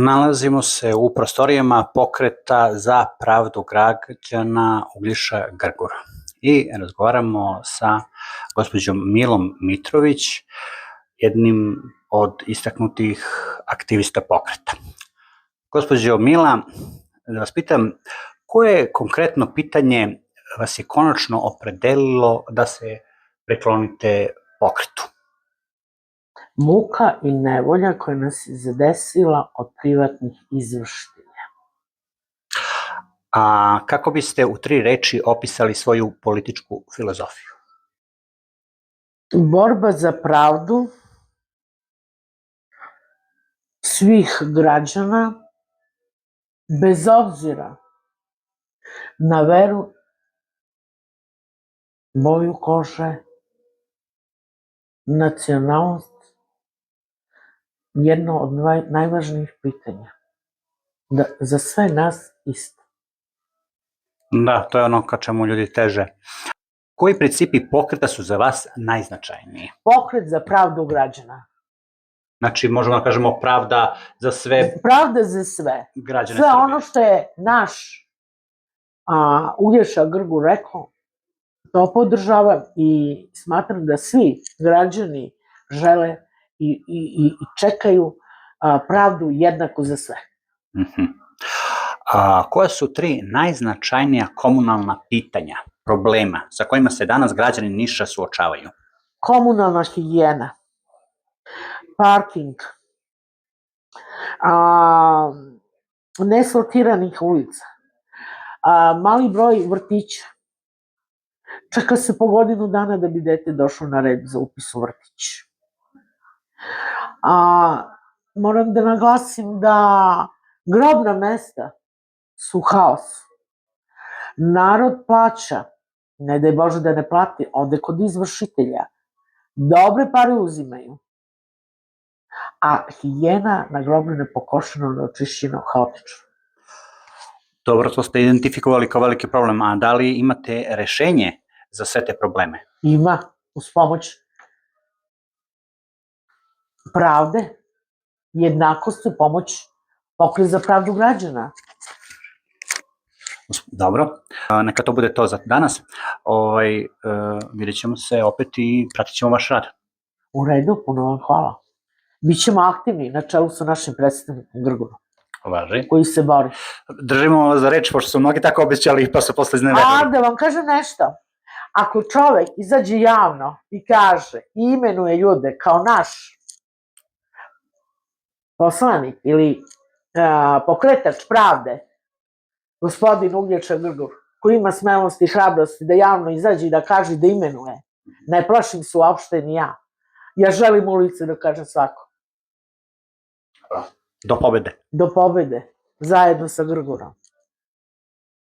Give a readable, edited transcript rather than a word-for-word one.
Nalazimo se u prostorijama Pokreta za pravdu građana Uglješa Grgura i razgovaramo sa gospođom Milom Mitrović, jednim od istaknutih aktivista Pokreta. Gospođo Mila, da vas pitam, koje konkretno pitanje vas je konačno opredelilo da se priklonite Pokretu? Muka i nevolja koja nas je zadesila od privatnih izvršitelja. A kako biste u 3 reči opisali svoju političku filozofiju? Borba za pravdu svih građana, bez obzira na veru, boju kože, nacionalnost, jedno od najvažnijih pitanja. Za sve nas isto. Da, to je ono ka čemu ljudi teže. Koji principi Pokreta su za vas najznačajniji? Pokret za pravdu građana. Znači, možemo da kažemo pravda za sve Pravda za sve. građane Sve Srbije. ono što je naš Uglješa Grgur rekao, to podržavam i smatram da svi građani žele i čekaju pravdu jednako za sve. Koja su 3 najznačajnija komunalna pitanja, problema sa kojima se danas građani Niša suočavaju? Komunalna higijena, parking, neasfaltiranih ulica, mali broj vrtića. Čeka se po godinu dana da bi dete došlo na red za upis u vrtić. Moram da naglasim da grobna mesta su haos. Narod plaća, ne daj Bože da ne plati, ode kod izvršitelja. Dobre pare uzimaju. A higijena na groblju nepokošeno, neočišćeno, haotično. Dobro, to ste identifikovali kao veliki problem, a da li imate rešenje za sve te probleme? Ima, uz pomoć pravde, jednakosti, pomoć Pokret za pravdu građana. Dobro, neka to bude to za danas. Vidjet ćemo se opet i pratit ćemo vaš rad. U redu, puno vam hvala. Bićemo aktivni na čelu sa našim predstavnikom Grgurom. Važi. Koji se bori. Držimo vas za reč, pošto su mnogi tako obećali pa su posle izneverili. Da vam kažem nešto. Ako čovek izađe javno i kaže i imenuje ljude kao naš poslanik ili pokretač pravde, gospodin Uglješa Grgur, koji ima smelosti i hrabrosti da javno izađe i da kaže da imenuje, ne plašim se uopšte ni ja. Ja želim ulice da kaže svako. Do pobede. Do pobede, zajedno sa Grgurom.